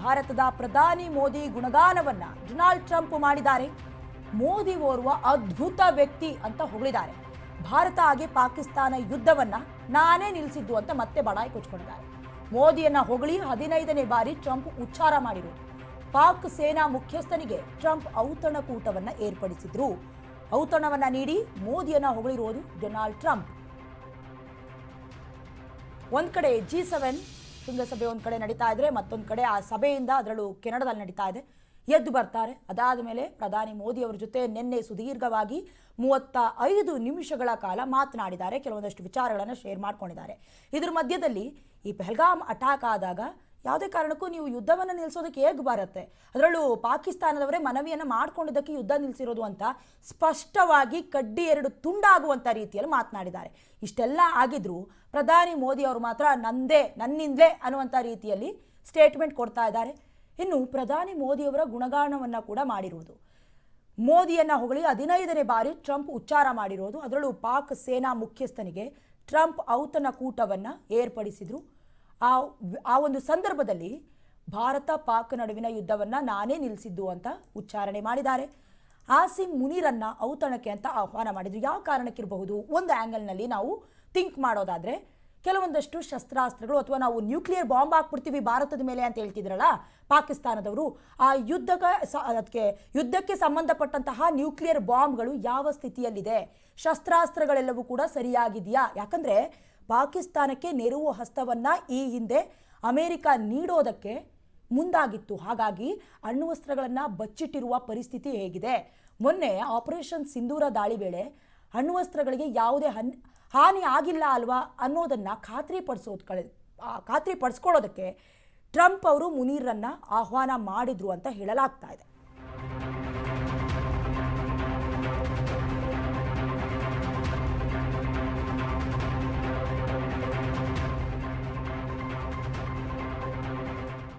ಭಾರತದ ಪ್ರಧಾನಿ Modi ಗುಣಗಾನವನ್ನ Donald Trump ಮಾಡಿದ್ದಾರೆ. ಮೋದಿ ಓರ್ವ ಅದ್ಭುತ ವ್ಯಕ್ತಿ ಅಂತ ಹೊಗಳಿದ್ದಾರೆ. ಭಾರತ ಹಾಗೆ ಪಾಕಿಸ್ತಾನ ಯುದ್ಧವನ್ನ ನಾನೇ ನಿಲ್ಲಿಸಿದ್ದು ಅಂತ ಮತ್ತೆ ಬಡಾಯಿ ಕೊಚ್ಕೊಂಡಿದ್ದಾರೆ. ಮೋದಿಯನ್ನ ಹೊಗಳಿ 15ನೇ ಬಾರಿ ಟ್ರಂಪ್ ಉಚ್ಚಾರ ಮಾಡಿರುವುದು. ಪಾಕ್ ಸೇನಾ ಮುಖ್ಯಸ್ಥನಿಗೆ ಟ್ರಂಪ್ ಔತಣಕೂಟವನ್ನ ಏರ್ಪಡಿಸಿದ್ರು. ಔತಣವನ್ನ ನೀಡಿ ಮೋದಿಯನ್ನ ಹೊಗಳಿರುವುದು ಡೊನಾಲ್ಡ್ ಟ್ರಂಪ್. ಒಂದ್ ಕಡೆ G7 ಶೃಂಗಸಭೆ ಒಂದ್ ಕಡೆ ನಡೀತಾ ಇದ್ರೆ, ಮತ್ತೊಂದು ಕಡೆ ಆ ಸಭೆಯಿಂದ ಅದರಲ್ಲೂ ಕೆನಡಾದಲ್ಲಿ ನಡೀತಾ ಇದೆ. ಎದ್ದು ಬರ್ತಾರೆ. ಅದಾದ ಮೇಲೆ ಪ್ರಧಾನಿ ಮೋದಿ ಅವರ ಜೊತೆ ನಿನ್ನೆ ಸುದೀರ್ಘವಾಗಿ 35 ನಿಮಿಷಗಳ ಕಾಲ ಮಾತನಾಡಿದ್ದಾರೆ. ಕೆಲವೊಂದಷ್ಟು ವಿಚಾರಗಳನ್ನು ಶೇರ್ ಮಾಡ್ಕೊಂಡಿದ್ದಾರೆ. ಇದ್ರ ಮಧ್ಯದಲ್ಲಿ ಈ ಪಹಲ್ಗಾಮ್ ಅಟ್ಯಾಕ್ ಆದಾಗ ಯಾವುದೇ ಕಾರಣಕ್ಕೂ ನೀವು ಯುದ್ಧವನ್ನು ನಿಲ್ಲಿಸೋದಕ್ಕೆ ಹೇಗೆ ಬರುತ್ತೆ, ಅದರಲ್ಲೂ ಪಾಕಿಸ್ತಾನದವರೇ ಮನವಿಯನ್ನು ಮಾಡ್ಕೊಂಡಿದ್ದಕ್ಕೆ ಯುದ್ಧ ನಿಲ್ಲಿಸಿರೋದು ಅಂತ ಸ್ಪಷ್ಟವಾಗಿ ಕಡ್ಡಿ ಎರಡು ತುಂಡಾಗುವಂಥ ರೀತಿಯಲ್ಲಿ ಮಾತನಾಡಿದ್ದಾರೆ. ಇಷ್ಟೆಲ್ಲ ಆಗಿದ್ರೂ ಪ್ರಧಾನಿ ಮೋದಿ ಅವರು ಮಾತ್ರ ನನ್ನಿಂದಲೇ ಅನ್ನುವಂಥ ರೀತಿಯಲ್ಲಿ ಸ್ಟೇಟ್ಮೆಂಟ್ ಕೊಡ್ತಾ ಇದ್ದಾರೆ. ಇನ್ನು ಪ್ರಧಾನಿ ಮೋದಿಯವರ ಗುಣಗಾನವನ್ನು ಕೂಡ ಮಾಡಿರುವುದು. ಮೋದಿಯನ್ನು ಹೊಗಳಿ 15ನೇ ಬಾರಿ ಟ್ರಂಪ್ ಉಚ್ಚಾರ ಮಾಡಿರೋದು. ಅದರಲ್ಲೂ ಪಾಕ್ ಸೇನಾ ಮುಖ್ಯಸ್ಥನಿಗೆ ಟ್ರಂಪ್ ಔತಣಕೂಟವನ್ನು ಏರ್ಪಡಿಸಿದ್ರು. ಆ ಒಂದು ಸಂದರ್ಭದಲ್ಲಿ ಭಾರತ ಪಾಕ್ ನಡುವಿನ ಯುದ್ಧವನ್ನು ನಾನೇ ನಿಲ್ಲಿಸಿದ್ದು ಅಂತ ಉಚ್ಚಾರಣೆ ಮಾಡಿದ್ದಾರೆ. ಆಸಿಮ್ ಮುನೀರನ್ನ ಔತಣಕ್ಕೆ ಅಂತ ಆಹ್ವಾನ ಮಾಡಿದ್ರು. ಯಾವ ಕಾರಣಕ್ಕಿರಬಹುದು? ಒಂದು ಆ್ಯಂಗಲ್ನಲ್ಲಿ ನಾವು ಥಿಂಕ್ ಮಾಡೋದಾದರೆ, ಕೆಲವೊಂದಷ್ಟು ಶಸ್ತ್ರಾಸ್ತ್ರಗಳು ಅಥವಾ ನಾವು ನ್ಯೂಕ್ಲಿಯರ್ ಬಾಂಬ್ ಹಾಕ್ಬಿಡ್ತೀವಿ ಭಾರತದ ಮೇಲೆ ಅಂತ ಹೇಳ್ತಿದ್ರಲ್ಲ ಪಾಕಿಸ್ತಾನದವರು, ಆ ಯುದ್ಧಕ್ಕೆ ಸಂಬಂಧಪಟ್ಟಂತಹ ನ್ಯೂಕ್ಲಿಯರ್ ಬಾಂಬ್ಗಳು ಯಾವ ಸ್ಥಿತಿಯಲ್ಲಿದೆ, ಶಸ್ತ್ರಾಸ್ತ್ರಗಳೆಲ್ಲವೂ ಕೂಡ ಸರಿಯಾಗಿದೆಯಾ? ಯಾಕಂದರೆ ಪಾಕಿಸ್ತಾನಕ್ಕೆ ನೆರವು ಹಸ್ತವನ್ನು ಈ ಹಿಂದೆ ಅಮೆರಿಕ ನೀಡೋದಕ್ಕೆ ಮುಂದಾಗಿತ್ತು. ಹಾಗಾಗಿ ಅಣ್ವಸ್ತ್ರಗಳನ್ನು ಬಚ್ಚಿಟ್ಟಿರುವ ಪರಿಸ್ಥಿತಿ ಹೇಗಿದೆ? ಮೊನ್ನೆ ಆಪರೇಷನ್ ಸಿಂಧೂರ ದಾಳಿ ವೇಳೆ ಅಣ್ವಸ್ತ್ರಗಳಿಗೆ ಯಾವುದೇ ಹಾನಿ ಆಗಿಲ್ಲ ಅಲ್ವಾ ಅನ್ನೋದನ್ನು ಖಾತ್ರಿ ಪಡಿಸ್ಕೊಳ್ಳೋದಕ್ಕೆ ಟ್ರಂಪ್ ಅವರು ಮುನೀರನ್ನ ಆಹ್ವಾನ ಮಾಡಿದ್ರು ಅಂತ ಹೇಳಲಾಗ್ತಾ ಇದೆ.